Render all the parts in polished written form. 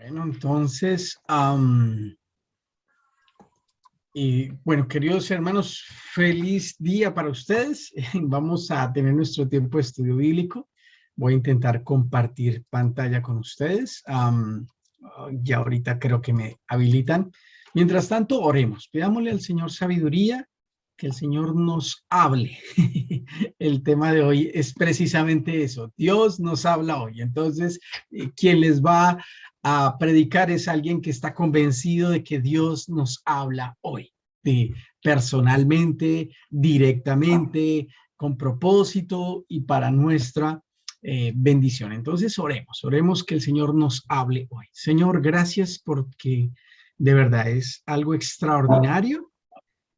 Bueno, entonces, y bueno, queridos hermanos, feliz día para ustedes. Vamos a tener nuestro tiempo de estudio bíblico. Voy a intentar compartir pantalla con ustedes. Ya ahorita creo que me habilitan. Mientras tanto, oremos. Pidámosle al Señor sabiduría, que el Señor nos hable. El tema de hoy es precisamente eso. Dios nos habla hoy. Entonces, quien les va a predicar es alguien que está convencido de que Dios nos habla hoy, personalmente, directamente, con propósito y para nuestra bendición. Entonces oremos que el Señor nos hable hoy. Señor, gracias porque de verdad es algo extraordinario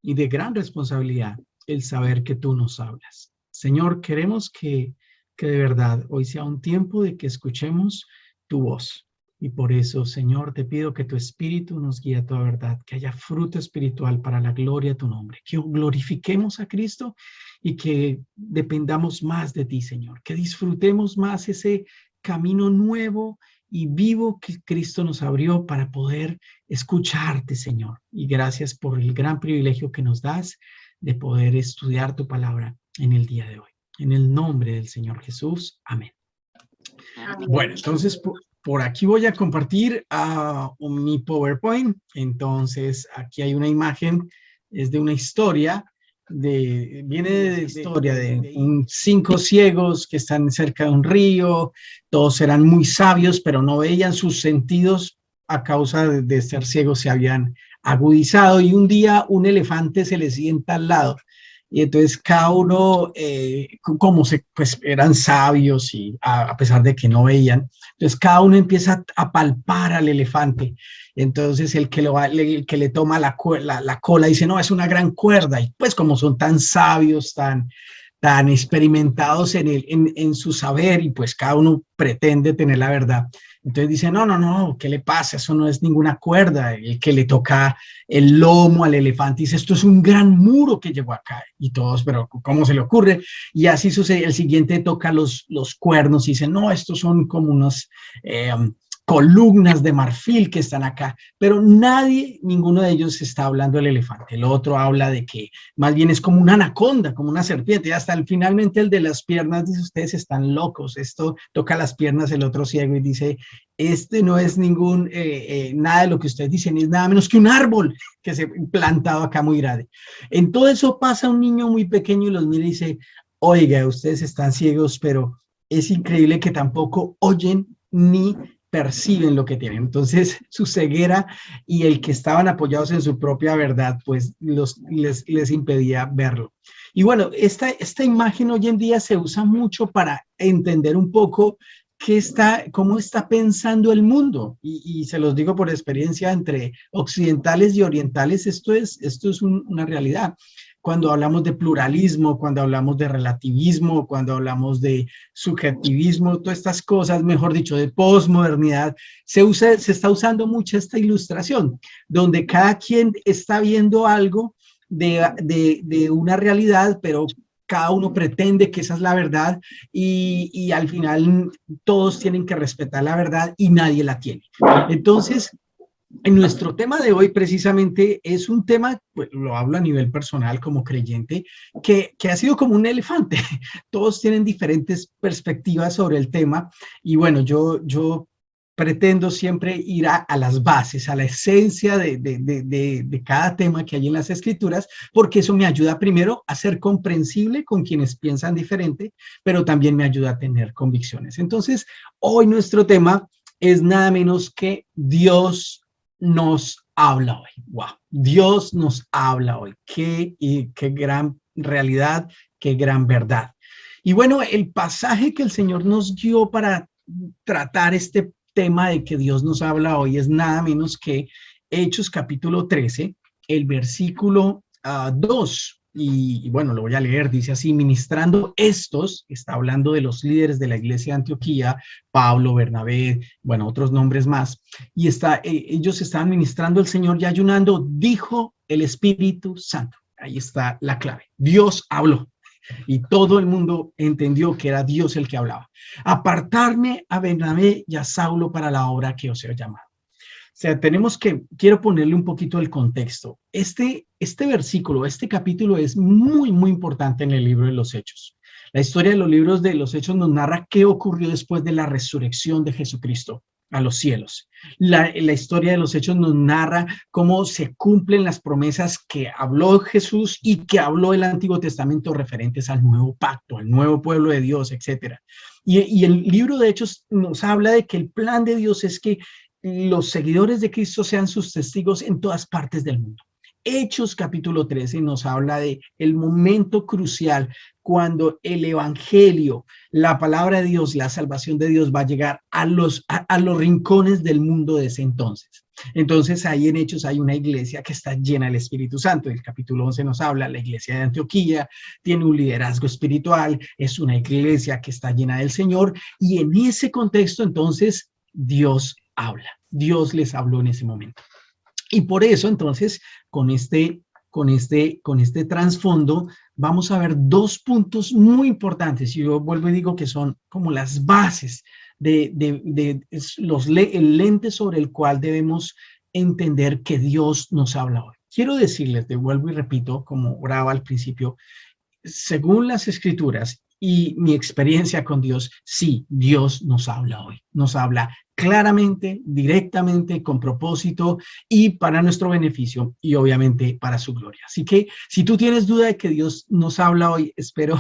y de gran responsabilidad el saber que tú nos hablas. Señor, queremos que de verdad hoy sea un tiempo de que escuchemos tu voz. Y por eso, Señor, te pido que tu Espíritu nos guíe a toda verdad, que haya fruto espiritual para la gloria de tu nombre, que glorifiquemos a Cristo y que dependamos más de ti, Señor, que disfrutemos más ese camino nuevo y vivo que Cristo nos abrió para poder escucharte, Señor. Y gracias por el gran privilegio que nos das de poder estudiar tu palabra en el día de hoy. En el nombre del Señor Jesús. Amén. Amén. Bueno, entonces por aquí voy a compartir mi PowerPoint. Entonces aquí hay una imagen, es de una historia, viene de historia de 5 ciegos que están cerca de un río. Todos eran muy sabios, pero no veían sus sentidos a causa de ser ciegos, se habían agudizado, y un día un elefante se les sienta al lado. Y entonces cada uno, pues eran sabios y a pesar de que no veían, entonces cada uno empieza a palpar al elefante. Entonces el que le toma la cola dice, no, es una gran cuerda. Y pues como son tan sabios, tan experimentados en su saber, y pues cada uno pretende tener la verdad. Entonces dice, no, ¿qué le pasa? Eso no es ninguna cuerda. El que le toca el lomo al elefante dice, esto es un gran muro que llegó acá. Y todos, pero ¿cómo se le ocurre? Y así sucede. El siguiente toca los cuernos y dice, no, estos son como unos columnas de marfil que están acá. Pero ninguno de ellos está hablando del elefante. El otro habla de que más bien es como una anaconda, como una serpiente. Y hasta finalmente el de las piernas dice, ustedes están locos. Esto toca las piernas el otro ciego y dice, este no es nada de lo que ustedes dicen, es nada menos que un árbol que se ha plantado acá muy grande. En todo eso pasa un niño muy pequeño y los mira y dice, oiga, ustedes están ciegos, pero es increíble que tampoco oyen ni perciben lo que tienen. Entonces su ceguera y el que estaban apoyados en su propia verdad, pues les impedía verlo. Y bueno, esta imagen hoy en día se usa mucho para entender un poco cómo está pensando el mundo. Y se los digo por experiencia entre occidentales y orientales, esto es una realidad. Cuando hablamos de pluralismo, cuando hablamos de relativismo, cuando hablamos de subjetivismo, todas estas cosas, mejor dicho, de posmodernidad, se está usando mucho esta ilustración, donde cada quien está viendo algo de una realidad, pero cada uno pretende que esa es la verdad, y al final todos tienen que respetar la verdad y nadie la tiene. Entonces, en nuestro tema de hoy precisamente es un tema, pues, lo hablo a nivel personal como creyente, que ha sido como un elefante. Todos tienen diferentes perspectivas sobre el tema, y bueno, yo pretendo siempre ir a las bases, a la esencia de cada tema que hay en las escrituras, porque eso me ayuda primero a ser comprensible con quienes piensan diferente, pero también me ayuda a tener convicciones. Entonces, hoy nuestro tema es nada menos que Dios nos habla hoy. Wow, Dios nos habla hoy. Qué gran realidad, qué gran verdad. Y bueno, el pasaje que el Señor nos dio para tratar este tema de que Dios nos habla hoy es nada menos que Hechos capítulo 13, el versículo 2. Y bueno, lo voy a leer, dice así: ministrando estos, está hablando de los líderes de la iglesia de Antioquía, Pablo, Bernabé, bueno, otros nombres más, y ellos estaban ministrando al Señor y ayunando, dijo el Espíritu Santo. Ahí está la clave. Dios habló y todo el mundo entendió que era Dios el que hablaba. Apartarme a Bernabé y a Saulo para la obra que os he llamado. sea, quiero ponerle un poquito el contexto. Este versículo, este capítulo es muy, muy importante en el libro de los Hechos. La historia de los libros de los Hechos nos narra qué ocurrió después de la resurrección de Jesucristo a los cielos. La historia de los Hechos nos narra cómo se cumplen las promesas que habló Jesús y que habló el Antiguo Testamento referentes al nuevo pacto, al nuevo pueblo de Dios, etcétera. Y el libro de Hechos nos habla de que el plan de Dios es que los seguidores de Cristo sean sus testigos en todas partes del mundo. Hechos capítulo 13 nos habla de el momento crucial cuando el evangelio, la palabra de Dios, la salvación de Dios va a llegar a los rincones del mundo de ese entonces. Entonces ahí en Hechos hay una iglesia que está llena del Espíritu Santo. El capítulo 11 nos habla, la iglesia de Antioquía tiene un liderazgo espiritual, es una iglesia que está llena del Señor, y en ese contexto entonces Dios habla. Dios les habló en ese momento. Y por eso, entonces, con este trasfondo, vamos a ver dos puntos muy importantes. Y yo vuelvo y digo que son como las bases el lente sobre el cual debemos entender que Dios nos habla hoy. Quiero decirles, vuelvo y repito, como oraba al principio, según las Escrituras y mi experiencia con Dios, sí, Dios nos habla hoy. Nos habla claramente, directamente, con propósito y para nuestro beneficio y obviamente para su gloria. Así que si tú tienes duda de que Dios nos habla hoy, espero,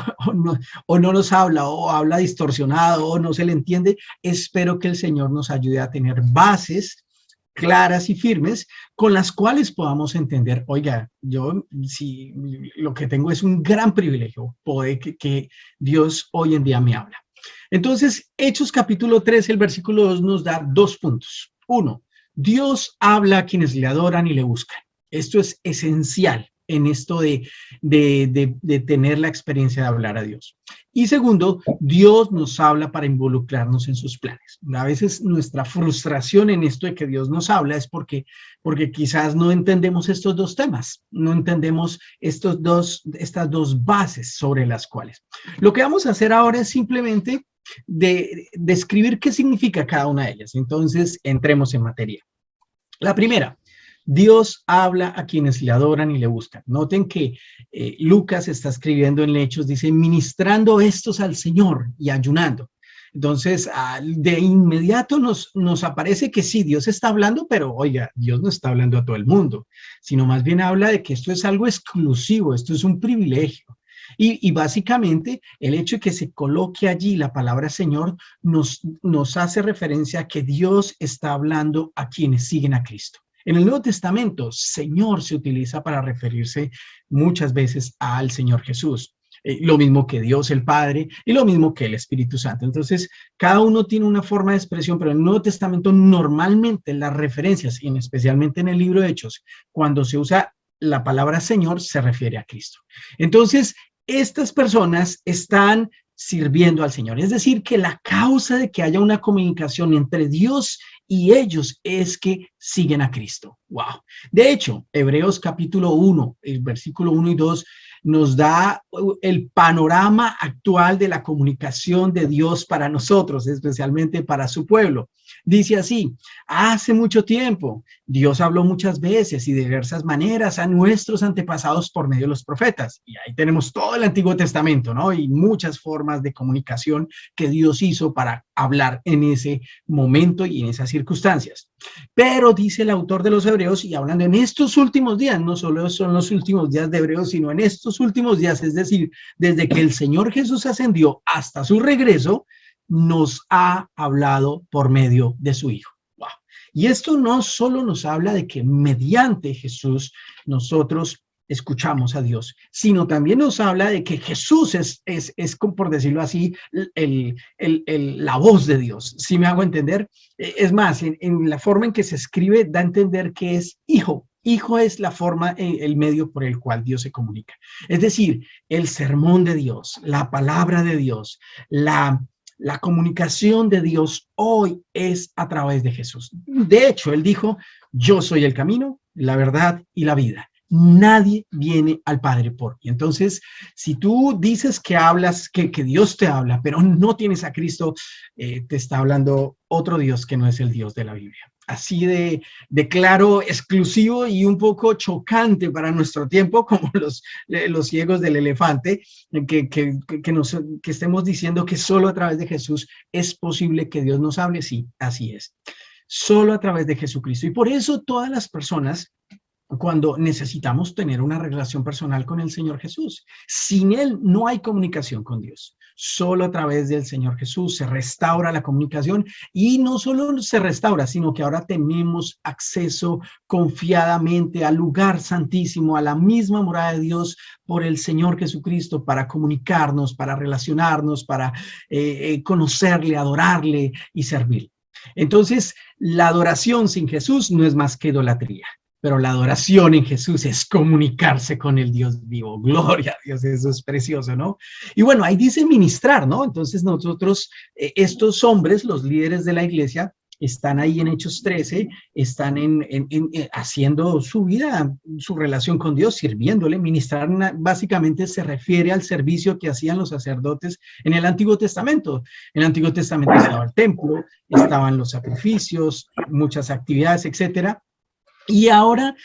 o no nos habla, o habla distorsionado, o no se le entiende, espero que el Señor nos ayude a tener bases claras y firmes con las cuales podamos entender, oiga, yo si lo que tengo es un gran privilegio, poder que Dios hoy en día me habla. Entonces, Hechos capítulo 3, el versículo 2 nos da dos puntos. Uno, Dios habla a quienes le adoran y le buscan. Esto es esencial en esto de tener la experiencia de hablar a Dios. Y segundo, Dios nos habla para involucrarnos en sus planes. A veces nuestra frustración en esto de que Dios nos habla es porque quizás no entendemos estos dos temas, no entendemos estas dos bases sobre las cuales. Lo que vamos a hacer ahora es simplemente describir qué significa cada una de ellas. Entonces, entremos en materia. La primera, Dios habla a quienes le adoran y le buscan. Noten que Lucas está escribiendo en Hechos, dice, ministrando estos al Señor y ayunando. Entonces, de inmediato nos aparece que sí, Dios está hablando, pero oiga, Dios no está hablando a todo el mundo, sino más bien habla de que esto es algo exclusivo, esto es un privilegio. Y básicamente el hecho de que se coloque allí la palabra Señor nos hace referencia a que Dios está hablando a quienes siguen a Cristo. En el Nuevo Testamento, Señor se utiliza para referirse muchas veces al Señor Jesús. Lo mismo que Dios el Padre y lo mismo que el Espíritu Santo. Entonces, cada uno tiene una forma de expresión, pero en el Nuevo Testamento normalmente las referencias, y especialmente en el libro de Hechos, cuando se usa la palabra Señor, se refiere a Cristo. Entonces, estas personas están sirviendo al Señor. Es decir, que la causa de que haya una comunicación entre Dios y ellos es que siguen a Cristo. Wow. De hecho, Hebreos capítulo 1, el versículo 1 y 2 nos da el panorama actual de la comunicación de Dios para nosotros, especialmente para su pueblo. Dice así, hace mucho tiempo Dios habló muchas veces y de diversas maneras a nuestros antepasados por medio de los profetas. Y ahí tenemos todo el Antiguo Testamento, ¿no? Y muchas formas de comunicación que Dios hizo para hablar en ese momento y en esas circunstancias. Pero dice el autor de los Hebreos, y hablando en estos últimos días, no solo son los últimos días de Hebreos, sino en estos últimos días, es decir, desde que el Señor Jesús ascendió hasta su regreso, nos ha hablado por medio de su Hijo. Wow. Y esto no solo nos habla de que mediante Jesús nosotros escuchamos a Dios, sino también nos habla de que Jesús es por decirlo así, la voz de Dios. ¿Sí me hago entender? Es más, en la forma en que se escribe da a entender que es Hijo. Hijo es la forma, el medio por el cual Dios se comunica. Es decir, el sermón de Dios, la palabra de Dios, la comunicación de Dios hoy es a través de Jesús. De hecho, él dijo, yo soy el camino, la verdad y la vida. Nadie viene al Padre por mí. Entonces, si tú dices que hablas, que Dios te habla, pero no tienes a Cristo, te está hablando otro Dios que no es el Dios de la Biblia. así de claro, exclusivo y un poco chocante para nuestro tiempo, como los ciegos del elefante, que estemos diciendo que solo a través de Jesús es posible que Dios nos hable. Sí, así es. Solo a través de Jesucristo. Y por eso todas las personas, cuando necesitamos tener una relación personal con el Señor Jesús, sin Él no hay comunicación con Dios. Solo a través del Señor Jesús se restaura la comunicación, y no solo se restaura, sino que ahora tenemos acceso confiadamente al lugar santísimo, a la misma morada de Dios por el Señor Jesucristo, para comunicarnos, para relacionarnos, para conocerle, adorarle y servirle. Entonces, la adoración sin Jesús no es más que idolatría. Pero la adoración en Jesús es comunicarse con el Dios vivo. Gloria a Dios, eso es precioso, ¿no? Y bueno, ahí dice ministrar, ¿no? Entonces nosotros, estos hombres, los líderes de la iglesia, están ahí en Hechos 13, están haciendo su vida, su relación con Dios, sirviéndole. Ministrar básicamente se refiere al servicio que hacían los sacerdotes en el Antiguo Testamento. En el Antiguo Testamento estaba el templo, estaban los sacrificios, muchas actividades, etcétera. Y ahora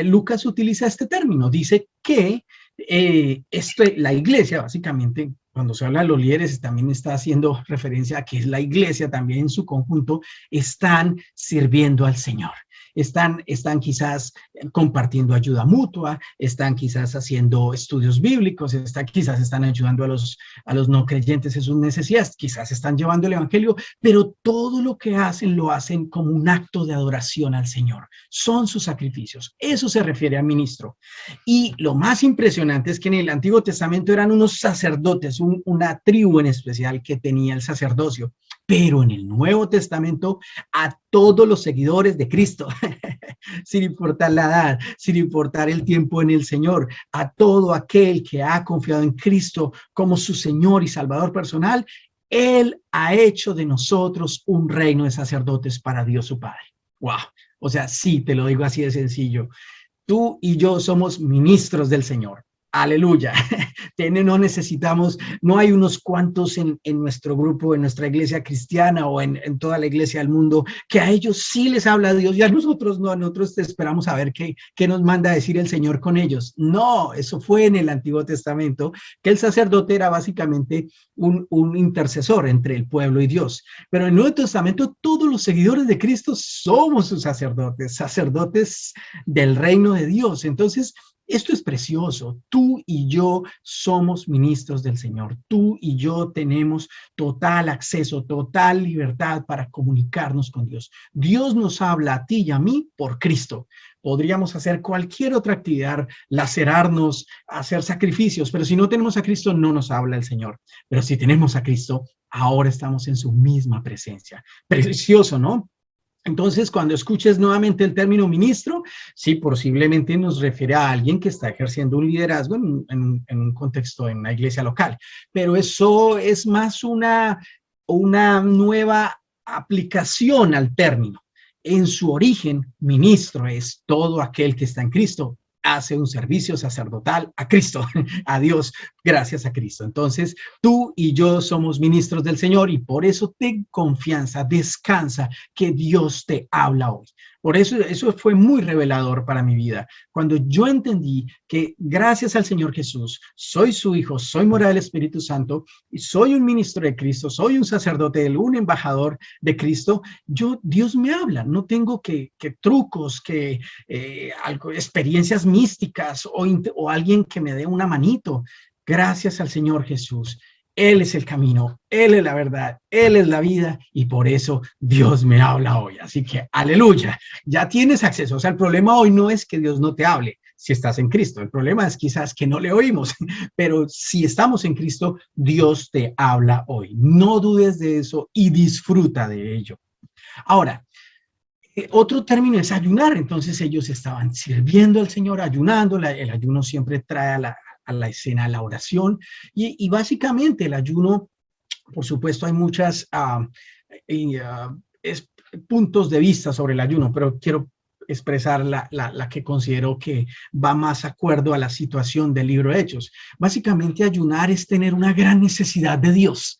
Lucas utiliza este término, dice que la iglesia, básicamente, cuando se habla de los líderes, también está haciendo referencia a que es la iglesia también en su conjunto, están sirviendo al Señor. Están quizás compartiendo ayuda mutua, están quizás haciendo estudios bíblicos, quizás están ayudando a los no creyentes en sus necesidades, quizás están llevando el evangelio, pero todo lo que hacen lo hacen como un acto de adoración al Señor. Son sus sacrificios. Eso se refiere al ministro. Y lo más impresionante es que en el Antiguo Testamento eran unos sacerdotes, una tribu en especial que tenía el sacerdocio. Pero en el Nuevo Testamento, a todos los seguidores de Cristo, sin importar la edad, sin importar el tiempo en el Señor, a todo aquel que ha confiado en Cristo como su Señor y Salvador personal, Él ha hecho de nosotros un reino de sacerdotes para Dios su Padre. ¡Wow! O sea, sí, te lo digo así de sencillo. Tú y yo somos ministros del Señor. Aleluya. No necesitamos, no hay unos cuantos en nuestro grupo, en nuestra iglesia cristiana o en toda la iglesia del mundo, que a ellos sí les habla Dios y a nosotros no, a nosotros esperamos a ver qué nos manda a decir el Señor con ellos. No, eso fue en el Antiguo Testamento, que el sacerdote era básicamente un intercesor entre el pueblo y Dios. Pero en el Nuevo Testamento todos los seguidores de Cristo somos sus sacerdotes del reino de Dios. Entonces, esto es precioso. Tú y yo somos ministros del Señor. Tú y yo tenemos total acceso, total libertad para comunicarnos con Dios. Dios nos habla a ti y a mí por Cristo. Podríamos hacer cualquier otra actividad, lacerarnos, hacer sacrificios, pero si no tenemos a Cristo, no nos habla el Señor. Pero si tenemos a Cristo, ahora estamos en su misma presencia. Precioso, ¿no? Entonces, cuando escuches nuevamente el término ministro, sí, posiblemente nos refiere a alguien que está ejerciendo un liderazgo en un contexto, en una iglesia local, pero eso es más una nueva aplicación al término. En su origen, ministro es todo aquel que está en Cristo, hace un servicio sacerdotal a Cristo, a Dios, gracias a Cristo. Entonces, tú y yo somos ministros del Señor y por eso ten confianza, descansa que Dios te habla hoy. Por eso fue muy revelador para mi vida. Cuando yo entendí que gracias al Señor Jesús, soy su hijo, soy morada del Espíritu Santo, y soy un ministro de Cristo, soy un sacerdote, un embajador de Cristo, Dios me habla. No tengo que trucos, experiencias místicas o alguien que me dé una manito. Gracias al Señor Jesús. Él es el camino, Él es la verdad, Él es la vida y por eso Dios me habla hoy. Así que, aleluya, ya tienes acceso. O sea, el problema hoy no es que Dios no te hable si estás en Cristo. El problema es quizás que no le oímos, pero si estamos en Cristo, Dios te habla hoy. No dudes de eso y disfruta de ello. Ahora, otro término es ayunar. Entonces ellos estaban sirviendo al Señor, ayunando. El ayuno siempre trae a la escena la oración y básicamente el ayuno, por supuesto hay muchas puntos de vista sobre el ayuno, pero quiero expresar la que considero que va más acuerdo a la situación del libro de Hechos. Básicamente ayunar es tener una gran necesidad de Dios.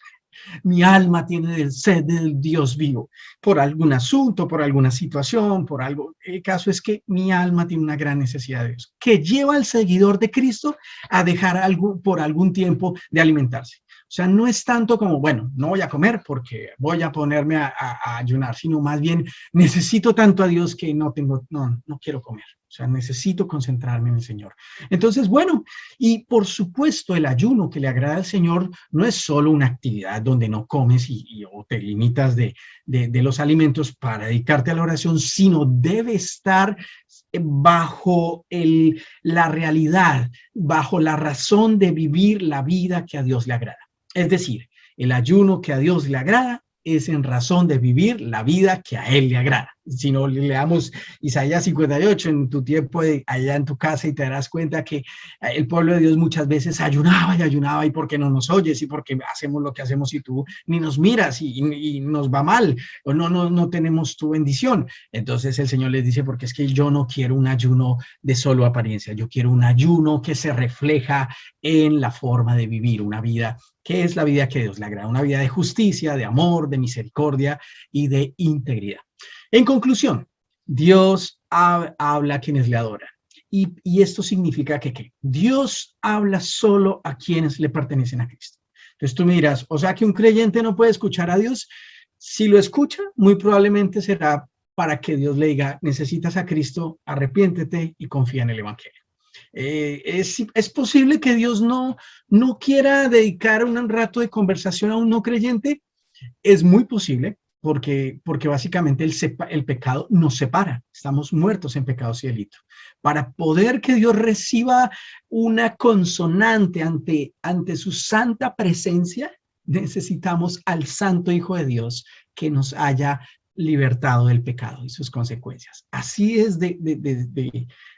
Mi alma tiene sed del Dios vivo, por algún asunto, por alguna situación, por algo. El caso es que mi alma tiene una gran necesidad de Dios, que lleva al seguidor de Cristo a dejar algo por algún tiempo de alimentarse. O sea, no es tanto como, bueno, no voy a comer porque voy a ponerme a ayunar, sino más bien necesito tanto a Dios que no quiero comer. O sea, necesito concentrarme en el Señor. Entonces, bueno, y por supuesto el ayuno que le agrada al Señor no es solo una actividad donde no comes o te limitas de los alimentos para dedicarte a la oración, sino debe estar bajo la realidad, bajo la razón de vivir la vida que a Dios le agrada. Es decir, el ayuno que a Dios le agrada es en razón de vivir la vida que a Él le agrada. Si no, leamos Isaías 58 en tu tiempo allá en tu casa y te darás cuenta que el pueblo de Dios muchas veces ayunaba y porque no nos oyes y porque hacemos lo que hacemos y tú ni nos miras y nos va mal o no tenemos tu bendición. Entonces el Señor les dice, porque es que yo no quiero un ayuno de solo apariencia, yo quiero un ayuno que se refleja en la forma de vivir una vida que es la vida que Dios le agrada, una vida de justicia, de amor, de misericordia y de integridad. En conclusión, Dios habla a quienes le adoran. Y esto significa que Dios habla solo a quienes le pertenecen a Cristo. Entonces tú me dirás, o sea que un creyente no puede escuchar a Dios. Si lo escucha, muy probablemente será para que Dios le diga, necesitas a Cristo, arrepiéntete y confía en el Evangelio. Es posible que Dios no quiera dedicar un rato de conversación a un no creyente. Es muy posible porque básicamente el pecado nos separa. Estamos muertos en pecado y delito. Para poder que Dios reciba una consonante ante su santa presencia, necesitamos al Santo Hijo de Dios que nos haya libertado del pecado y sus consecuencias. Así es de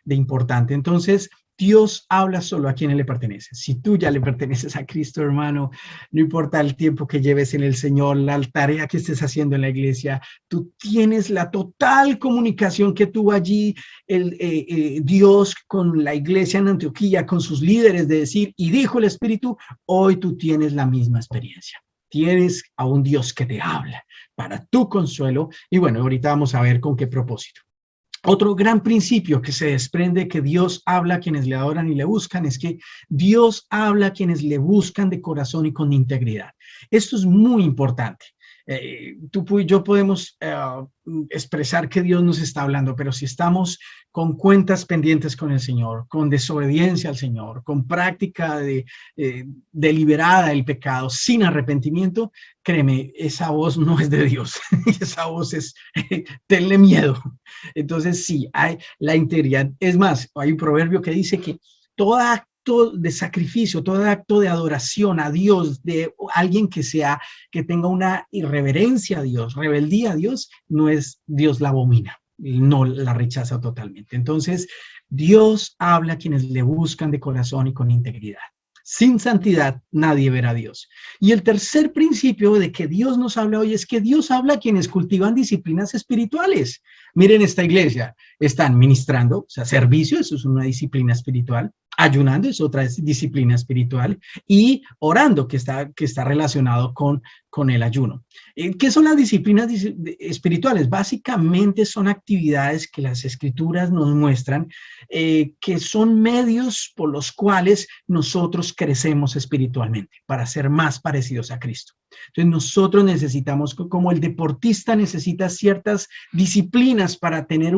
importante. Entonces, Dios habla solo a quienes le pertenece. Si tú ya le perteneces a Cristo, hermano, no importa el tiempo que lleves en el Señor, la tarea que estés haciendo en la iglesia, tú tienes la total comunicación que tuvo allí Dios con la iglesia en Antioquía, con sus líderes, de decir, y dijo el Espíritu, hoy tú tienes la misma experiencia. Tienes a un Dios que te habla para tu consuelo. Y bueno, ahorita vamos a ver con qué propósito. Otro gran principio que se desprende que Dios habla a quienes le adoran y le buscan es que Dios habla a quienes le buscan de corazón y con integridad. Esto es muy importante. Tú y yo podemos expresar que Dios nos está hablando, pero si estamos con cuentas pendientes con el Señor, con desobediencia al Señor, con práctica deliberada del pecado, sin arrepentimiento, créeme, esa voz no es de Dios. Esa voz es, tenle miedo. Entonces sí, hay la integridad. Es más, hay un proverbio que dice que todo acto de sacrificio, todo acto de adoración a Dios, de alguien que tenga una irreverencia a Dios, rebeldía a Dios, no es Dios la abomina, no la rechaza totalmente. Entonces, Dios habla a quienes le buscan de corazón y con integridad. Sin santidad nadie verá a Dios. Y el tercer principio de que Dios nos habla hoy es que Dios habla a quienes cultivan disciplinas espirituales. Miren esta iglesia, están ministrando, o sea, servicio, eso es una disciplina espiritual. Ayunando es otra disciplina espiritual y orando que está relacionado con el ayuno. ¿Qué son las disciplinas espirituales? Básicamente son actividades que las escrituras nos muestran que son medios por los cuales nosotros crecemos espiritualmente para ser más parecidos a Cristo. Entonces nosotros necesitamos, como el deportista necesita ciertas disciplinas para tener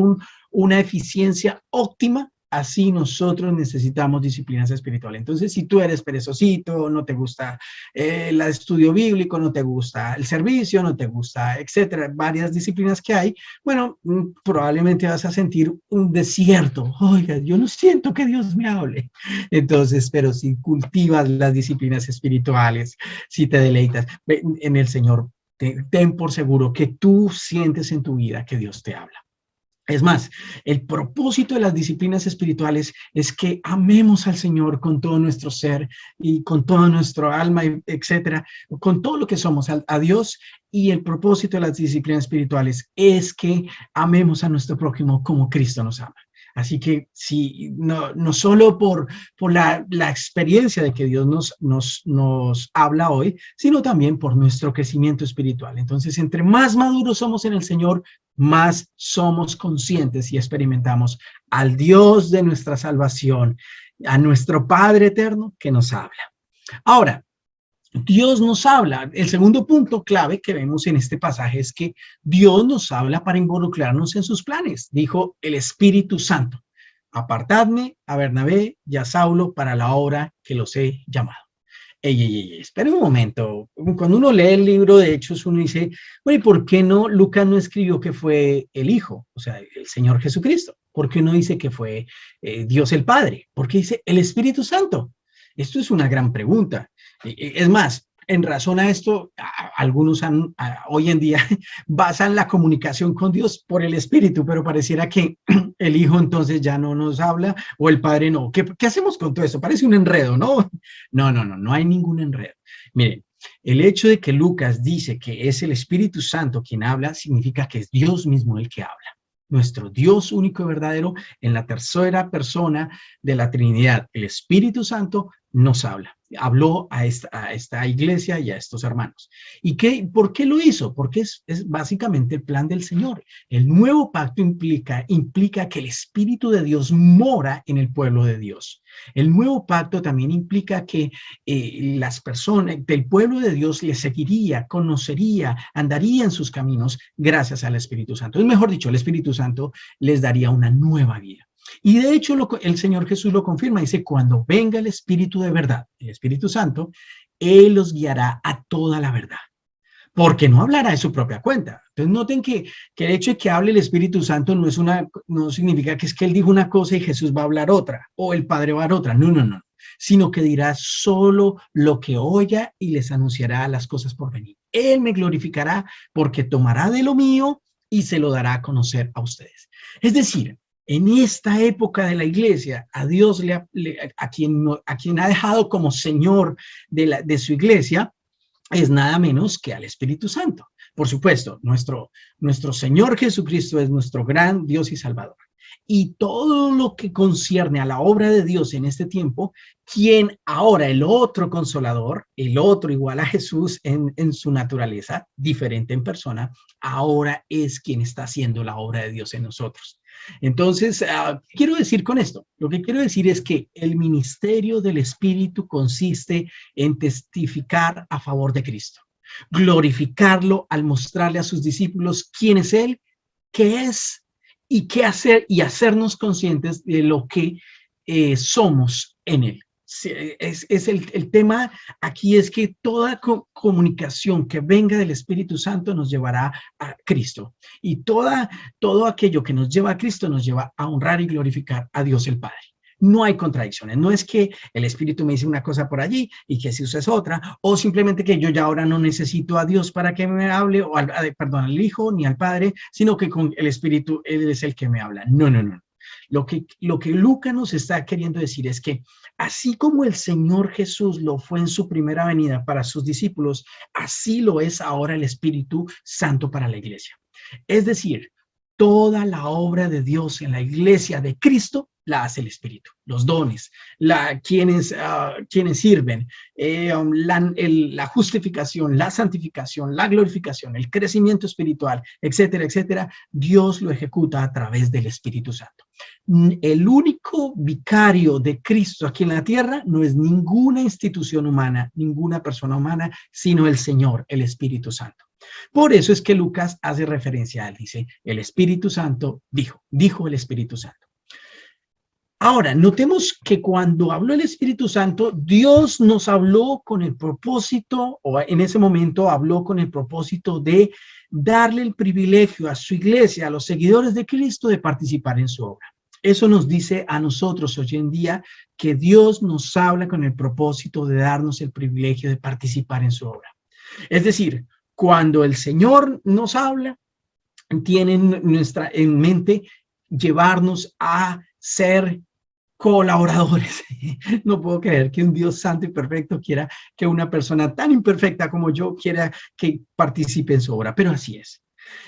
una eficiencia óptima, así nosotros necesitamos disciplinas espirituales. Entonces, si tú eres perezosito, no te gusta el estudio bíblico, no te gusta el servicio, no te gusta, etcétera, varias disciplinas que hay, bueno, probablemente vas a sentir un desierto. Oiga, yo no siento que Dios me hable. Entonces, pero si cultivas las disciplinas espirituales, si te deleitas en el Señor, ten por seguro que tú sientes en tu vida que Dios te habla. Es más, el propósito de las disciplinas espirituales es que amemos al Señor con todo nuestro ser y con toda nuestra alma, etcétera, con todo lo que somos, a Dios. Y el propósito de las disciplinas espirituales es que amemos a nuestro prójimo como Cristo nos ama. Así que sí, no solo por la experiencia de que Dios nos habla hoy, sino también por nuestro crecimiento espiritual. Entonces, entre más maduros somos en el Señor, más somos conscientes y experimentamos al Dios de nuestra salvación, a nuestro Padre eterno que nos habla. Ahora, Dios nos habla. El segundo punto clave que vemos en este pasaje es que Dios nos habla para involucrarnos en sus planes. Dijo el Espíritu Santo: apartadme a Bernabé y a Saulo para la obra que los he llamado. Espera un momento. Cuando uno lee el libro de Hechos, uno dice, bueno, ¿y por qué no Lucas no escribió que fue el Hijo, o sea, el Señor Jesucristo? ¿Por qué no dice que fue Dios el Padre? ¿Por qué dice el Espíritu Santo? Esto es una gran pregunta. Es más, en razón a esto, algunos hoy en día basan la comunicación con Dios por el Espíritu, pero pareciera que el Hijo entonces ya no nos habla o el Padre no. ¿Qué hacemos con todo esto? Parece un enredo, ¿no? No hay ningún enredo. Miren, el hecho de que Lucas dice que es el Espíritu Santo quien habla significa que es Dios mismo el que habla. Nuestro Dios único y verdadero, en la tercera persona de la Trinidad, el Espíritu Santo, nos habla. Habló a esta iglesia y a estos hermanos. ¿Y por qué lo hizo? Porque es básicamente el plan del Señor. El nuevo pacto implica que el Espíritu de Dios mora en el pueblo de Dios. El nuevo pacto también implica que las personas del pueblo de Dios le seguiría, conocería, andaría en sus caminos gracias al Espíritu Santo. Es mejor dicho, el Espíritu Santo les daría una nueva vida. Y de hecho el Señor Jesús lo confirma, dice, cuando venga el Espíritu de verdad, el Espíritu Santo, Él los guiará a toda la verdad, porque no hablará de su propia cuenta. Entonces noten que el hecho de que hable el Espíritu Santo no significa que es que Él dijo una cosa y Jesús va a hablar otra, o el Padre va a hablar otra, no, sino que dirá solo lo que oya y les anunciará las cosas por venir. Él me glorificará porque tomará de lo mío y se lo dará a conocer a ustedes. Es decir, en esta época de la iglesia, a Dios a quien ha dejado como Señor de su iglesia, es nada menos que al Espíritu Santo. Por supuesto, nuestro Señor Jesucristo es nuestro gran Dios y Salvador. Y todo lo que concierne a la obra de Dios en este tiempo, quien ahora el otro consolador, el otro igual a Jesús en su naturaleza, diferente en persona, ahora es quien está haciendo la obra de Dios en nosotros. Entonces, quiero decir con esto, lo que quiero decir es que el ministerio del Espíritu consiste en testificar a favor de Cristo, glorificarlo al mostrarle a sus discípulos quién es Él, qué es y qué hacer, y hacernos conscientes de lo que somos en Él. El tema aquí es que toda comunicación que venga del Espíritu Santo nos llevará a Cristo, y todo aquello que nos lleva a Cristo nos lleva a honrar y glorificar a Dios el Padre. No hay contradicciones, no es que el Espíritu me dice una cosa por allí y que Jesús es otra, o simplemente que yo ya ahora no necesito a Dios para que me hable, o al Hijo ni al Padre, sino que con el Espíritu Él es el que me habla. No. Lo que Lucas nos está queriendo decir es que así como el Señor Jesús lo fue en su primera venida para sus discípulos, así lo es ahora el Espíritu Santo para la iglesia. Es decir, toda la obra de Dios en la iglesia de Cristo la hace el Espíritu, los dones, quienes sirven, la justificación, la santificación, la glorificación, el crecimiento espiritual, etcétera, etcétera. Dios lo ejecuta a través del Espíritu Santo. El único vicario de Cristo aquí en la tierra no es ninguna institución humana, ninguna persona humana, sino el Señor, el Espíritu Santo. Por eso es que Lucas hace referencia a él, dice, el Espíritu Santo dijo el Espíritu Santo. Ahora, notemos que cuando habló el Espíritu Santo, Dios nos habló con el propósito, o en ese momento habló con el propósito de darle el privilegio a su iglesia, a los seguidores de Cristo, de participar en su obra. Eso nos dice a nosotros hoy en día que Dios nos habla con el propósito de darnos el privilegio de participar en su obra. Es decir, cuando el Señor nos habla, tiene en mente llevarnos a ser colaboradores. No puedo creer que un Dios santo y perfecto quiera que una persona tan imperfecta como yo quiera que participe en su obra, pero así es.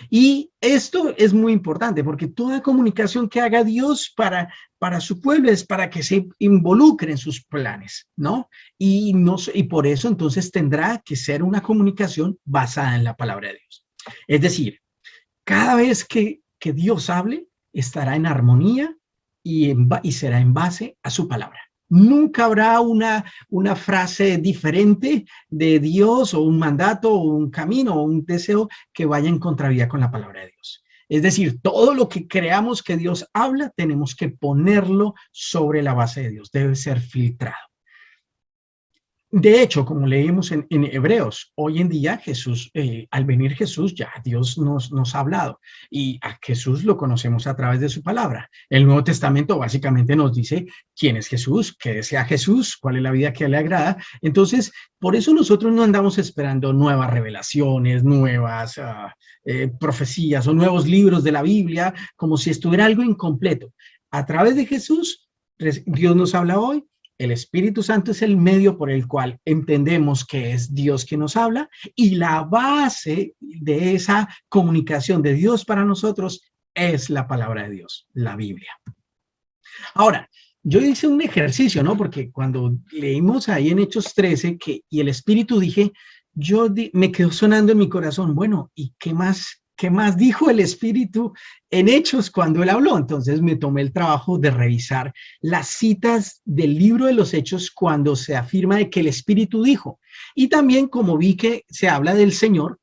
Y esto es muy importante porque toda comunicación que haga Dios para su pueblo es para que se involucre en sus planes, ¿no? Y, no, y por eso entonces tendrá que ser una comunicación basada en la palabra de Dios. Es decir, cada vez que Dios hable, estará en armonía y será en base a su palabra. Nunca habrá una frase diferente de Dios o un mandato o un camino o un deseo que vaya en contravía con la palabra de Dios. Es decir, todo lo que creamos que Dios habla, tenemos que ponerlo sobre la base de Dios. Debe ser filtrado. De hecho, como leímos en Hebreos, hoy en día Jesús, al venir Jesús, ya Dios nos ha hablado y a Jesús lo conocemos a través de su palabra. El Nuevo Testamento básicamente nos dice quién es Jesús, qué desea Jesús, cuál es la vida que le agrada. Entonces, por eso nosotros no andamos esperando nuevas revelaciones, nuevas profecías o nuevos libros de la Biblia, como si estuviera algo incompleto. A través de Jesús, Dios nos habla hoy. El Espíritu Santo es el medio por el cual entendemos que es Dios quien nos habla y la base de esa comunicación de Dios para nosotros es la palabra de Dios, la Biblia. Ahora, yo hice un ejercicio, ¿no? Porque cuando leímos ahí en Hechos 13 y el Espíritu dije, me quedó sonando en mi corazón, bueno, ¿y qué más dijo el Espíritu en Hechos cuando él habló? Entonces me tomé el trabajo de revisar las citas del libro de los Hechos cuando se afirma de que el Espíritu dijo. Y también como vi que se habla del Señor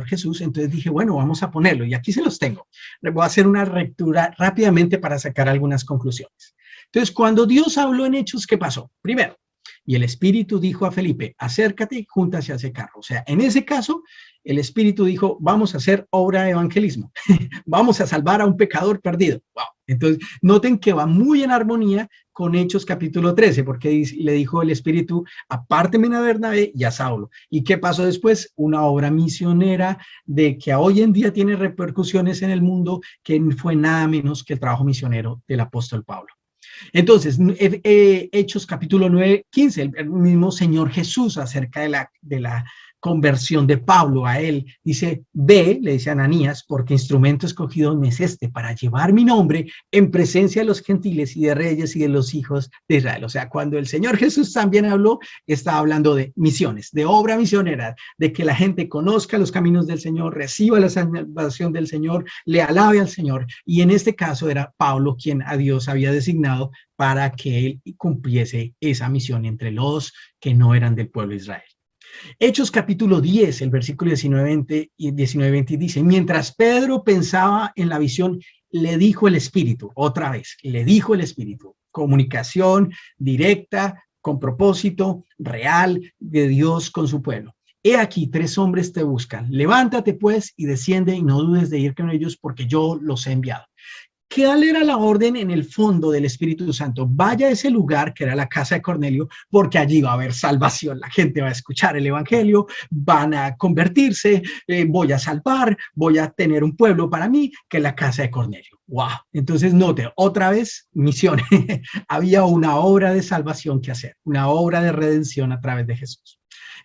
Jesús, entonces dije, bueno, vamos a ponerlo y aquí se los tengo. Voy a hacer una lectura rápidamente para sacar algunas conclusiones. Entonces, cuando Dios habló en Hechos, ¿qué pasó? Primero, y el Espíritu dijo a Felipe, acércate, júntase a ese carro. O sea, en ese caso, el Espíritu dijo, vamos a hacer obra de evangelismo. Vamos a salvar a un pecador perdido. Wow. Entonces, noten que va muy en armonía con Hechos capítulo 13, porque le dijo el Espíritu, apárteme a Bernabé y a Saulo. ¿Y qué pasó después? Una obra misionera de que hoy en día tiene repercusiones en el mundo, que fue nada menos que el trabajo misionero del apóstol Pablo. Entonces, Hechos capítulo 9, 15, el mismo Señor Jesús acerca de la conversión de Pablo a él, dice, ve, le dice a Ananías, porque instrumento escogido me es este para llevar mi nombre en presencia de los gentiles y de reyes y de los hijos de Israel. O sea, cuando el Señor Jesús también habló, estaba hablando de misiones, de obra misionera, de que la gente conozca los caminos del Señor, reciba la salvación del Señor, le alabe al Señor. Y en este caso era Pablo quien a Dios había designado para que él cumpliese esa misión entre los que no eran del pueblo de Israel. Hechos capítulo 10, el versículo 19 y 20 dice, mientras Pedro pensaba en la visión, le dijo el Espíritu, otra vez, le dijo el Espíritu, comunicación directa, con propósito real de Dios con su pueblo. He aquí, 3 hombres te buscan. Levántate pues y desciende y no dudes de ir con ellos porque yo los he enviado. ¿Cuál era la orden en el fondo del Espíritu Santo? Vaya a ese lugar que era la casa de Cornelio, porque allí va a haber salvación. La gente va a escuchar el Evangelio, van a convertirse, voy a salvar, voy a tener un pueblo para mí, que es la casa de Cornelio. ¡Wow! Entonces, note, otra vez, misión. Había una obra de salvación que hacer, una obra de redención a través de Jesús.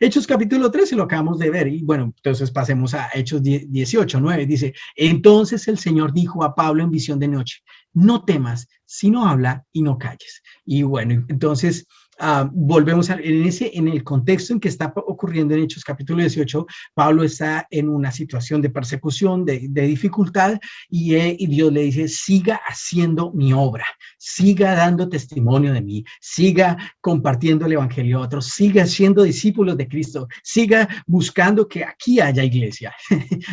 Hechos capítulo 13 lo acabamos de ver y bueno, entonces pasemos a Hechos 18, 9, dice, entonces el Señor dijo a Pablo en visión de noche, no temas, sino habla y no calles. Y bueno, entonces volvemos en el contexto en que está ocurriendo en Hechos capítulo 18, Pablo está en una situación de persecución, de dificultad y Dios le dice, siga haciendo mi obra, siga dando testimonio de mí, siga compartiendo el evangelio a otros, siga siendo discípulos de Cristo, siga buscando que aquí haya iglesia.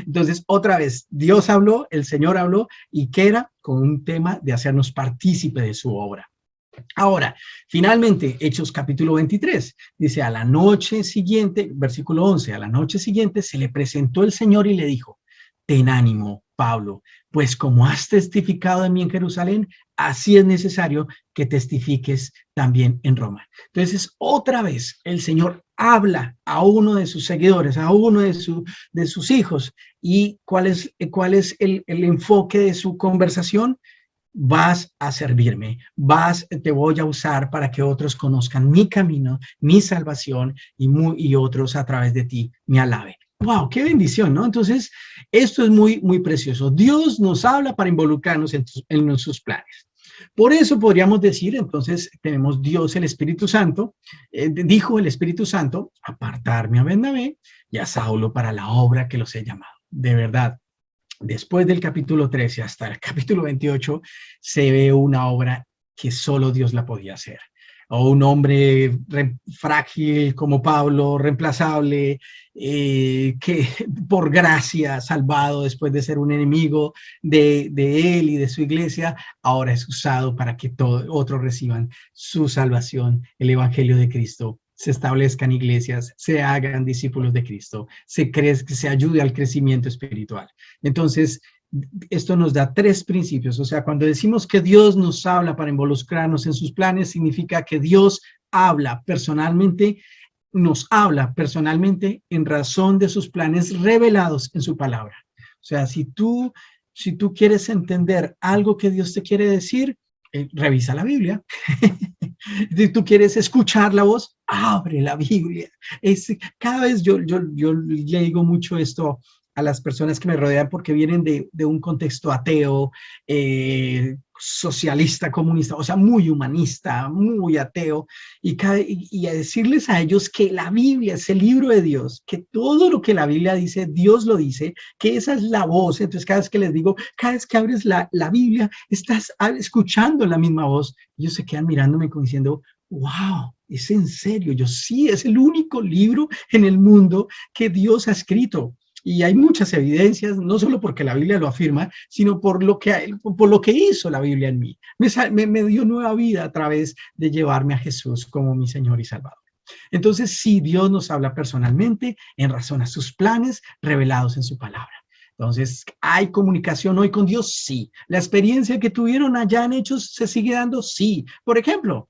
Entonces, otra vez, Dios habló, el Señor habló y que era con un tema de hacernos partícipe de su obra. Ahora, finalmente, Hechos capítulo 23, dice, a la noche siguiente, versículo 11, a la noche siguiente se le presentó el Señor y le dijo, ten ánimo, Pablo, pues como has testificado de mí en Jerusalén, así es necesario que testifiques también en Roma. Entonces, otra vez, el Señor habla a uno de sus seguidores, a uno de sus hijos, y ¿cuál es el enfoque de su conversación? Vas a servirme, te voy a usar para que otros conozcan mi camino, mi salvación y otros a través de ti me alaben. ¡Wow! ¡Qué bendición!, ¿no? Entonces, esto es muy, muy precioso. Dios nos habla para involucrarnos en sus planes. Por eso podríamos decir, entonces, tenemos Dios, el Espíritu Santo, dijo el Espíritu Santo, apartarme a Bernabé y a Saulo para la obra que los he llamado. De verdad, después del capítulo 13 hasta el capítulo 28, se ve una obra que solo Dios la podía hacer. O un hombre frágil como Pablo, reemplazable, que por gracia salvado después de ser un enemigo de él y de su iglesia, ahora es usado para que otros reciban su salvación, el evangelio de Cristo, se establezcan iglesias, se hagan discípulos de Cristo, que se ayude al crecimiento espiritual. Entonces, esto nos da tres principios. O sea, cuando decimos que Dios nos habla para involucrarnos en sus planes, significa que Dios habla personalmente, nos habla personalmente en razón de sus planes revelados en su palabra. O sea, si tú quieres entender algo que Dios te quiere decir, revisa la Biblia. Si tú quieres escuchar la voz, abre la Biblia. Cada vez yo le digo mucho esto a las personas que me rodean porque vienen de un contexto ateo, socialista, comunista, o sea, muy humanista, muy ateo, y a decirles a ellos que la Biblia es el libro de Dios, que todo lo que la Biblia dice, Dios lo dice, que esa es la voz. Entonces, cada vez que les digo, cada vez que abres la Biblia, estás escuchando la misma voz. Ellos se quedan mirándome como diciendo, wow, ¿es en serio? Yo sí, es el único libro en el mundo que Dios ha escrito. Y hay muchas evidencias, no solo porque la Biblia lo afirma, sino por lo que hizo la Biblia en mí. Me dio nueva vida a través de llevarme a Jesús como mi Señor y Salvador. Entonces, sí, Dios nos habla personalmente en razón a sus planes revelados en su palabra. Entonces, ¿hay comunicación hoy con Dios? Sí. ¿La experiencia que tuvieron allá en Hechos se sigue dando? Sí. Por ejemplo,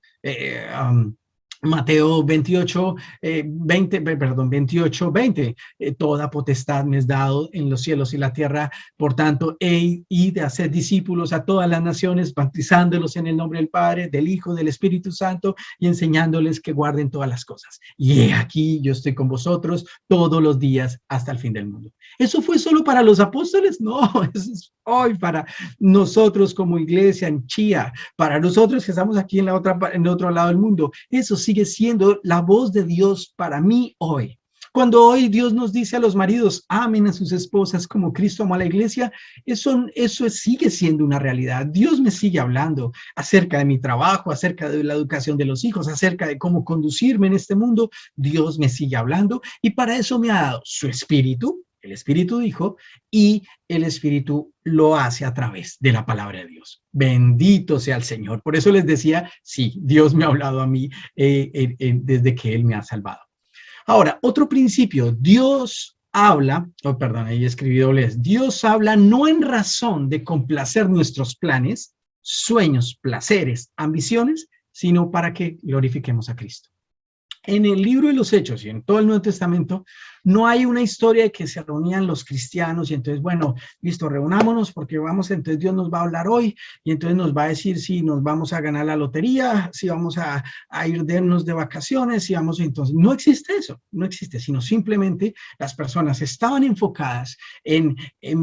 Mateo 28, 20, toda potestad me es dado en los cielos y la tierra, por tanto, id a hacer discípulos a todas las naciones, bautizándolos en el nombre del Padre, del Hijo, del Espíritu Santo, y enseñándoles que guarden todas las cosas. Y aquí yo estoy con vosotros todos los días hasta el fin del mundo. ¿Eso fue solo para los apóstoles? No, eso es hoy para nosotros como iglesia en Chía, para nosotros que estamos aquí en el otro lado del mundo. Eso sigue siendo la voz de Dios para mí hoy. Cuando hoy Dios nos dice a los maridos, amen a sus esposas como Cristo amó a la iglesia, eso sigue siendo una realidad. Dios me sigue hablando acerca de mi trabajo, acerca de la educación de los hijos, acerca de cómo conducirme en este mundo. Dios me sigue hablando y para eso me ha dado su espíritu. El Espíritu dijo, y el Espíritu lo hace a través de la palabra de Dios. Bendito sea el Señor. Por eso les decía, sí, Dios me ha hablado a mí desde que Él me ha salvado. Ahora, otro principio, Dios habla, ahí escribí doblez, Dios habla no en razón de complacer nuestros planes, sueños, placeres, ambiciones, sino para que glorifiquemos a Cristo. En el libro de los Hechos y en todo el Nuevo Testamento no hay una historia de que se reunían los cristianos y entonces, bueno, listo, reunámonos porque entonces Dios nos va a hablar hoy y entonces nos va a decir si nos vamos a ganar la lotería, si vamos a irnos de vacaciones, si vamos, entonces no existe eso, no existe, sino simplemente las personas estaban enfocadas en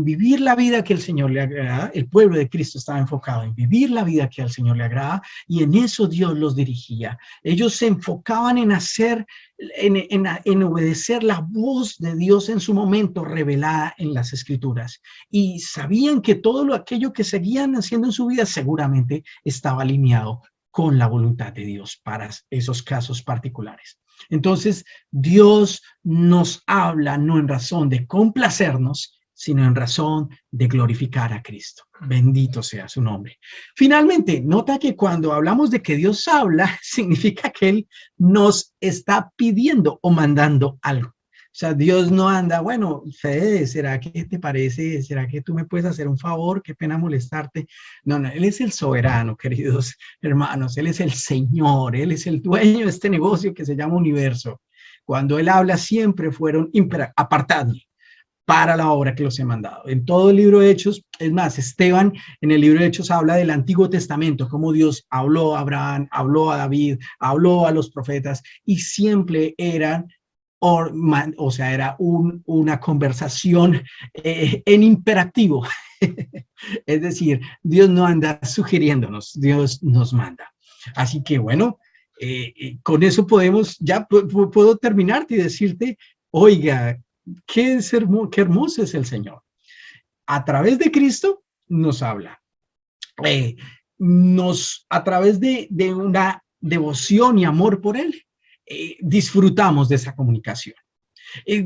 vivir la vida que el Señor le agrada, el pueblo de Cristo estaba enfocado en vivir la vida que al Señor le agrada y en eso Dios los dirigía. Ellos se enfocaban en obedecer la voz de Dios en su momento revelada en las Escrituras y sabían que todo aquello que seguían haciendo en su vida seguramente estaba alineado con la voluntad de Dios para esos casos particulares. Entonces, Dios nos habla no en razón de complacernos, sino en razón de glorificar a Cristo. Bendito sea su nombre. Finalmente, nota que cuando hablamos de que Dios habla, significa que Él nos está pidiendo o mandando algo. O sea, Dios no anda, bueno, Fede, ¿será que te parece? ¿Será que tú me puedes hacer un favor? Qué pena molestarte. No, no, Él es el soberano, queridos hermanos. Él es el Señor, Él es el dueño de este negocio que se llama universo. Cuando Él habla siempre fueron apartados para la obra que los he mandado. En todo el libro de Hechos, es más, Esteban en el libro de Hechos habla del Antiguo Testamento, cómo Dios habló a Abraham, habló a David, habló a los profetas y siempre eran o sea, era una conversación en imperativo. Es decir, Dios no anda sugiriéndonos, Dios nos manda. Así que bueno, con eso podemos, ya puedo terminarte y decirte, oiga, qué hermoso es el Señor. A través de Cristo nos habla. Eh, a través de una devoción y amor por Él, disfrutamos de esa comunicación.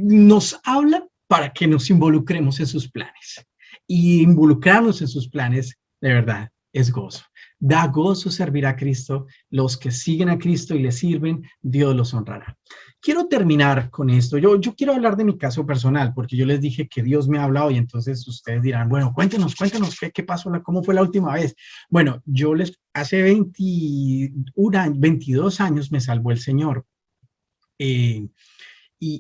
Nos habla para que nos involucremos en sus planes. Y involucrarnos en sus planes, de verdad, es gozo. Da gozo servir a Cristo. Los que siguen a Cristo y le sirven, Dios los honrará. Quiero terminar con esto. Yo quiero hablar de mi caso personal, porque yo les dije que Dios me ha hablado y entonces ustedes dirán, bueno, cuéntenos qué pasó, cómo fue la última vez. Bueno, hace 22 años me salvó el Señor. Y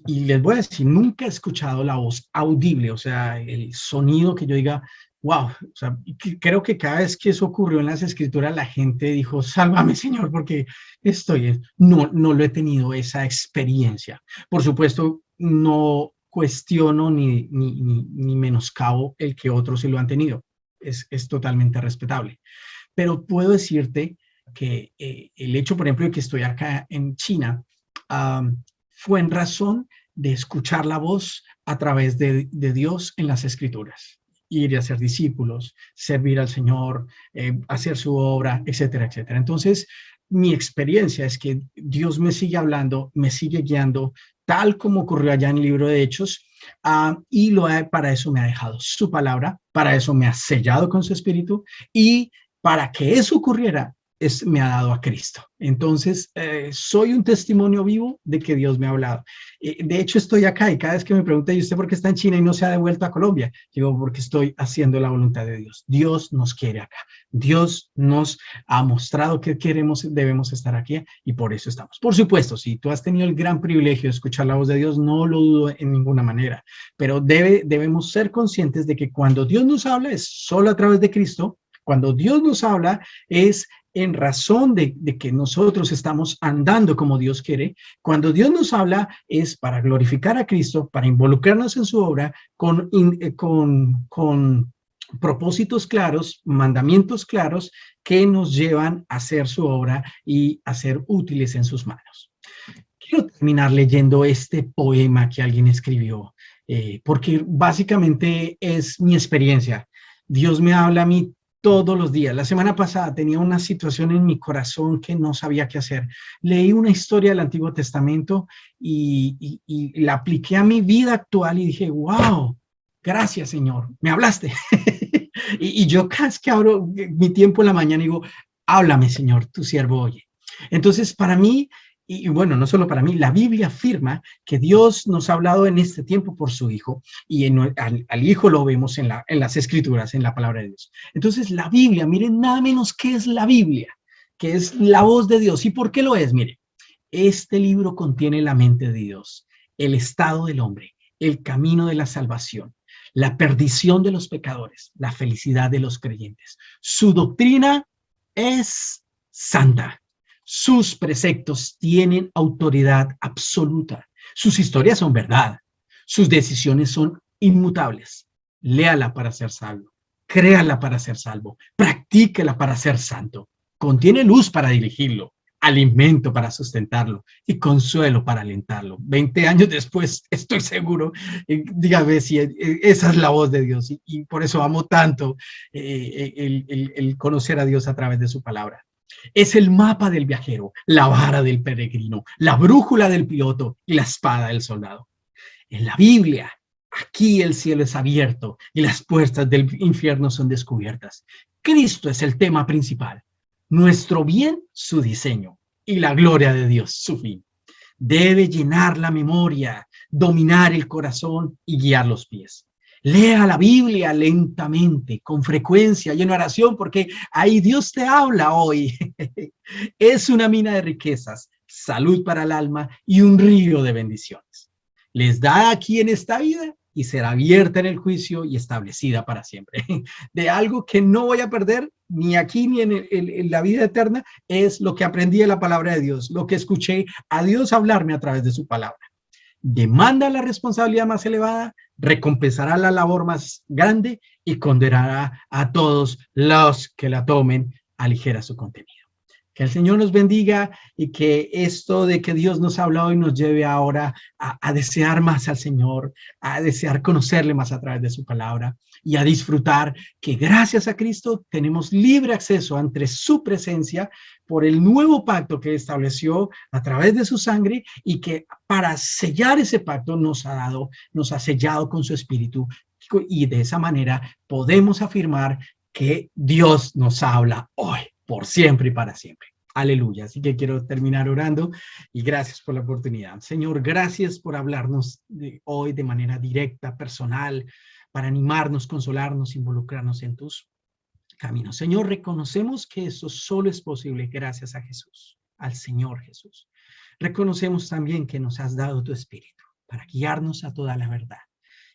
les voy a decir, nunca he escuchado la voz audible, o sea, el sonido que yo diga, wow, o sea, creo que cada vez que eso ocurrió en las escrituras, la gente dijo, sálvame, Señor, porque no lo he tenido esa experiencia. Por supuesto, no cuestiono ni menoscabo el que otros sí lo han tenido. Es totalmente respetable. Pero puedo decirte que el hecho, por ejemplo, de que estoy acá en China, fue en razón de escuchar la voz a través de Dios en las Escrituras. Ir y hacer discípulos, servir al Señor, hacer su obra, etcétera, etcétera. Entonces, mi experiencia es que Dios me sigue hablando, me sigue guiando, tal como ocurrió allá en el libro de Hechos, y para eso me ha dejado su palabra, para eso me ha sellado con su espíritu, y para que eso ocurriera, me ha dado a Cristo. Entonces, soy un testimonio vivo de que Dios me ha hablado. De hecho, estoy acá y cada vez que me preguntan, ¿y usted por qué está en China y no se ha devuelto a Colombia? Digo, porque estoy haciendo la voluntad de Dios. Dios nos quiere acá. Dios nos ha mostrado que debemos estar aquí y por eso estamos. Por supuesto, si tú has tenido el gran privilegio de escuchar la voz de Dios, no lo dudo en ninguna manera, pero debemos ser conscientes de que cuando Dios nos habla es solo a través de Cristo. Cuando Dios nos habla es en razón de que nosotros estamos andando como Dios quiere. Cuando Dios nos habla es para glorificar a Cristo, para involucrarnos en su obra con propósitos claros, mandamientos claros que nos llevan a hacer su obra y a ser útiles en sus manos. Quiero terminar leyendo este poema que alguien escribió, porque básicamente es mi experiencia. Dios me habla a mí todos los días. La semana pasada tenía una situación en mi corazón que no sabía qué hacer. Leí una historia del Antiguo Testamento y la apliqué a mi vida actual y dije, wow, gracias, Señor, me hablaste. y yo cada vez que abro mi tiempo en la mañana digo, háblame, Señor, tu siervo oye. Entonces, para mí, y bueno, no solo para mí, la Biblia afirma que Dios nos ha hablado en este tiempo por su Hijo, y al Hijo lo vemos en las Escrituras, en la palabra de Dios. Entonces, la Biblia, miren nada menos que es la Biblia, que es la voz de Dios. ¿Y por qué lo es? Miren, este libro contiene la mente de Dios, el estado del hombre, el camino de la salvación, la perdición de los pecadores, la felicidad de los creyentes. Su doctrina es santa. Sus preceptos tienen autoridad absoluta. Sus historias son verdad. Sus decisiones son inmutables. Léala para ser salvo. Créala para ser salvo. Practíquela para ser santo. Contiene luz para dirigirlo, alimento para sustentarlo y consuelo para alentarlo. 20 años después, estoy seguro, dígame si esa es la voz de Dios y por eso amo tanto el conocer a Dios a través de su palabra. Es el mapa del viajero, la vara del peregrino, la brújula del piloto y la espada del soldado. En la Biblia, aquí el cielo es abierto y las puertas del infierno son descubiertas. Cristo es el tema principal. Nuestro bien, su diseño, y la gloria de Dios, su fin. Debe llenar la memoria, dominar el corazón y guiar los pies. Lea la Biblia lentamente, con frecuencia y en oración, porque ahí Dios te habla hoy. Es una mina de riquezas, salud para el alma y un río de bendiciones. Les da aquí en esta vida y será abierta en el juicio y establecida para siempre. De algo que no voy a perder ni aquí ni en la vida eterna es lo que aprendí de la palabra de Dios, lo que escuché a Dios hablarme a través de su palabra. demanda la responsabilidad más elevada, recompensará la labor más grande y condenará a todos los que la tomen a ligera su contenido. Que el Señor nos bendiga y que esto de que Dios nos ha hablado y nos lleve ahora a desear más al Señor, a desear conocerle más a través de su palabra y a disfrutar que gracias a Cristo tenemos libre acceso ante su presencia por el nuevo pacto que estableció a través de su sangre y que para sellar ese pacto nos ha sellado con su espíritu y de esa manera podemos afirmar que Dios nos habla hoy, por siempre y para siempre. Aleluya. Así que quiero terminar orando y gracias por la oportunidad. Señor, gracias por hablarnos hoy de manera directa, personal, para animarnos, consolarnos, involucrarnos en tus caminos. Señor, reconocemos que eso solo es posible gracias a Jesús, al Señor Jesús. Reconocemos también que nos has dado tu Espíritu para guiarnos a toda la verdad.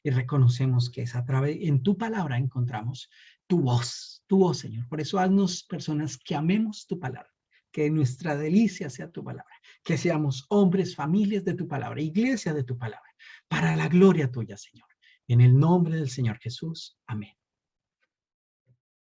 Y reconocemos que es a través, en tu palabra encontramos tu voz, Señor. Por eso haznos personas que amemos tu palabra, que nuestra delicia sea tu palabra, que seamos hombres, familias de tu palabra, iglesia de tu palabra, para la gloria tuya, Señor. En el nombre del Señor Jesús. Amén.